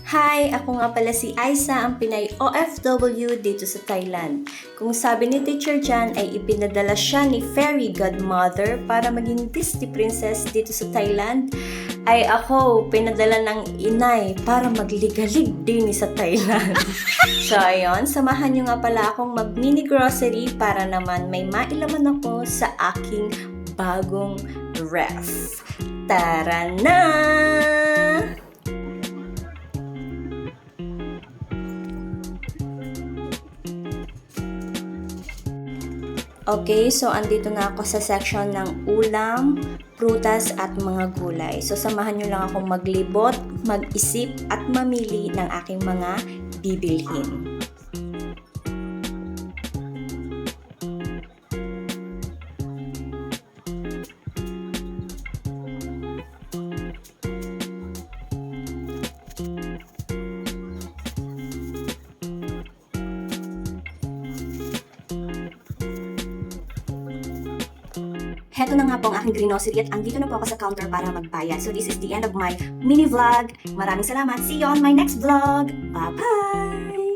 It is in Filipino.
Hi! Ako nga pala si Aisa, ang Pinay OFW dito sa Thailand. Kung sabi ni Teacher Jan ay ipinadala siya ni Fairy Godmother para maging Disney Princess dito sa Thailand, ay ako pinadala ng inay para magligalig din sa Thailand. So ayun, samahan nyo nga pala akong mag-mini grocery para naman may mailaman ako sa aking bagong ref. Tara na! Okay, so andito na ako sa section ng ulam, prutas at mga gulay. So samahan nyo lang akong maglibot, mag-isip at mamili ng aking mga bibilhin. Heto na nga po ang aking grocery at andito na po ako sa counter para magbayad. So this is the end of my mini vlog. Maraming salamat. See you on my next vlog. Bye-bye!